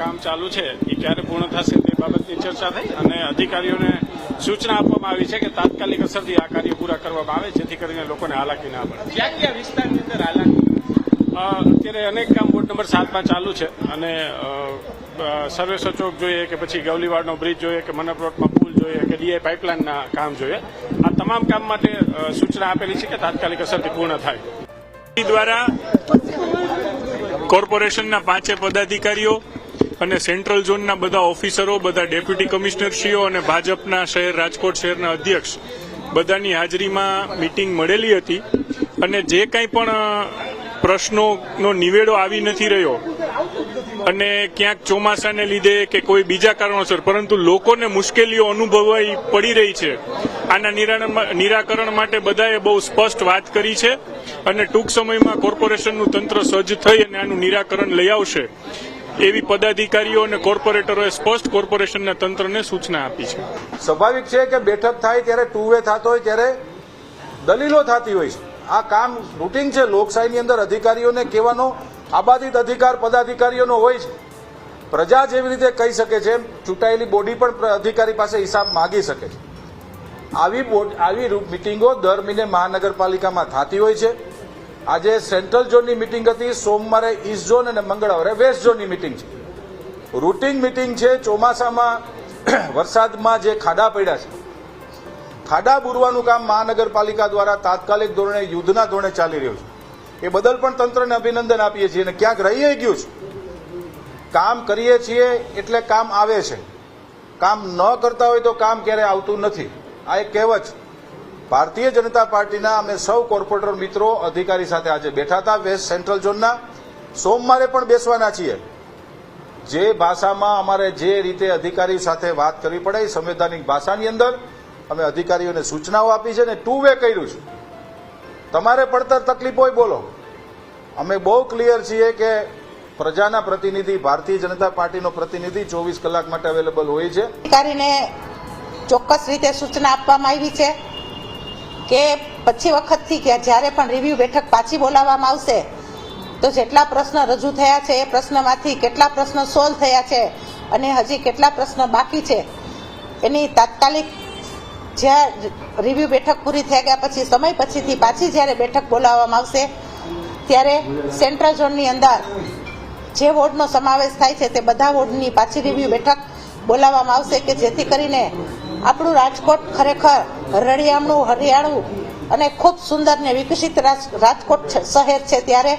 કામ ચાલુ છે એ ક્યારે પૂર્ણ થશે તે બાબતની ચર્ચા થઈ અને અધિકારીઓને સૂચના આપવામાં આવી છે કે તાત્કાલિક અસરથી આ કાર્ય પૂરા કરવામાં આવે જેથી કરીને લોકોને હાલાકી ના પડે. ક્યાં ક્યાં વિસ્તારની અંદર હાલાકી? અત્યારે અનેક કામ વોર્ડ નંબર 7માં ચાલુ છે અને સર્વેસર ચોક જોઈએ કે પછી ગવલીવાડનો બ્રિજ જોઈએ કે મનપ રોડમાં પુલ જોઈએ કે ડીઆઈ પાઇપલાઇનના કામ જોઈએ. આ તમામ કામ માટે સૂચના આપેલી છે કે તાત્કાલિક અસરથી પૂર્ણ થાય. દ્વારા કોર્પોરેશનના 5 પદાધિકારીઓ અને સેન્ટ્રલ ઝોનના બધા ઓફિસરો, બધા ડેપ્યુટી કમિશનરશ્રીઓ અને ભાજપના શહેર રાજકોટ શહેરના અધ્યક્ષ બધાની હાજરીમાં મીટિંગ મળેલી હતી અને જે કંઈ પણ પ્રશ્નોનો નિવેડો આવી નથી રહ્યો અને ક્યાંક ચોમાસાને લીધે કે કોઈ બીજા કારણોસર પરંતુ લોકોને મુશ્કેલીઓ અનુભવાઈ પડી રહી છે, આના નિરાકરણ માટે બધાએ બહુ સ્પષ્ટ વાત કરી છે અને ટૂંક સમયમાં કોર્પોરેશનનું તંત્ર સજ્જ થઈ અને આનું નિરાકરણ લઈ આવશે એવી પદાધિકારીઓ અને કોર્પોરેટરોએ સ્પષ્ટ કોર્પોરેશનના તંત્રને સૂચના આપી છે. સ્વાભાવિક છે કે બેઠક થાય ત્યારે ટુ વે થતો હોય ત્યારે દલીલો થતી હોય છે. આ કામ રૂટીન છે. લોકશાહીની અંદર અધિકારીઓને કહેવાનો આબાદિત અધિકાર પદાધિકારીઓનો હોય છે. પ્રજા જેવી રીતે કહી શકે છે એમ ચૂંટાયેલી બોડી પણ અધિકારી પાસે હિસાબ માગી શકે છે. આવી મિટિંગો દર મહિને મહાનગરપાલિકામાં થતી હોય છે. આજે સેન્ટ્રલ ઝોનની મિટિંગ હતી, સોમવારે ઈસ્ટ ઝોન અને મંગળવારે વેસ્ટ ઝોનની મિટિંગ છે. રૂટીન મિટિંગ છે. ચોમાસામાં વરસાદમાં જે ખાડા પડ્યા છે, ખાડા બુરવાનું કામ મહાનગરપાલિકા દ્વારા તાત્કાલિક ધોરણે યુદ્ધના ધોરણે ચાલી રહ્યું છે. એ બદલ પણ તંત્રને અભિનંદન આપીએ છીએ અને ક્યાંક રહી ગયું છે. કામ કરીએ છીએ એટલે કામ આવે છે. કામ ન કરતા હોય તો કામ ક્યારેય આવતું નથી. આ એક કહેવત છે. ભારતીય જનતા પાર્ટીના અમે સૌ કોર્પોરેટર મિત્રો અધિકારી સાથે આજે બેઠા હતા વેસ્ટ સેન્ટ્રલ ઝોનના. સોમવારે પણ બેસવાના છીએ. જે ભાષામાં અમારે જે રીતે અધિકારી સાથે વાત કરવી પડે એ સંવૈધાનિક ભાષાની અંદર અમે અધિકારીઓને સૂચનાઓ આપી છે અને ટુ વે કર્યું છે. તમારે પડતર તકલીફ હોય બોલો. અમે બહુ ક્લિયર છીએ કે પ્રજાના પ્રતિનિધિ, ભારતીય જનતા પાર્ટીનો પ્રતિનિધિ 24 કલાક માટે અવેલેબલ હોય છે. અધિકારીને ચોક્કસ રીતે સૂચના આપવામાં આવી છે કે પછી વખતથી કે જ્યારે પણ રિવ્યુ બેઠક પાછી બોલાવવામાં આવશે તો જેટલા પ્રશ્ન રજૂ થયા છે એ પ્રશ્નમાંથી કેટલા પ્રશ્નો સોલ્વ થયા છે અને હજી કેટલા પ્રશ્નો બાકી છે એની તાત્કાલિક જ્યાં રિવ્યુ બેઠક પૂરી થઈ ગયા પછી સમય પછીથી પાછી જ્યારે બેઠક બોલાવવામાં આવશે ત્યારે સેન્ટ્રલ ઝોનની અંદર જે વોર્ડનો સમાવેશ થાય છે તે બધા વોર્ડની પાછી રિવ્યુ બેઠક બોલાવવામાં આવશે કે જેથી કરીને આપણું રાજકોટ ખરેખર રળિયામણું, હરિયાળું અને ખૂબ સુંદર ને વિકસિત રાજકોટ શહેર છે. ત્યારે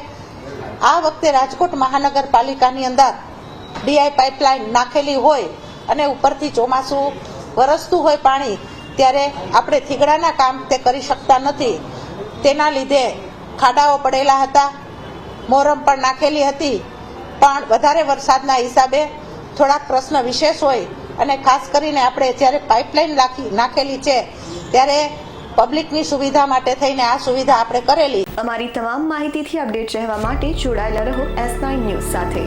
આ વખતે રાજકોટ મહાનગરપાલિકાની અંદર ડીઆઈ પાઇપલાઇન નાખેલી હોય અને ઉપરથી ચોમાસું વરસતું હોય પાણી, ત્યારે આપણે થીગડાના કામ તે કરી શકતા નથી. તેના લીધે ખાડાઓ પડેલા હતા, મોરમ પણ નાખેલી હતી, પણ વધારે વરસાદના હિસાબે થોડાક પ્રશ્ન વિશેષ હોય અને ખાસ કરીને આપણે જ્યારે પાઇપલાઇન નાખેલી છે ત્યારે પબ્લિકની સુવિધા માટે થઈને આ સુવિધા આપણે કરેલી. અમારી તમામ માહિતીથી અપડેટ રહેવા માટે જોડાયેલા રહો S9 ન્યૂઝ સાથે.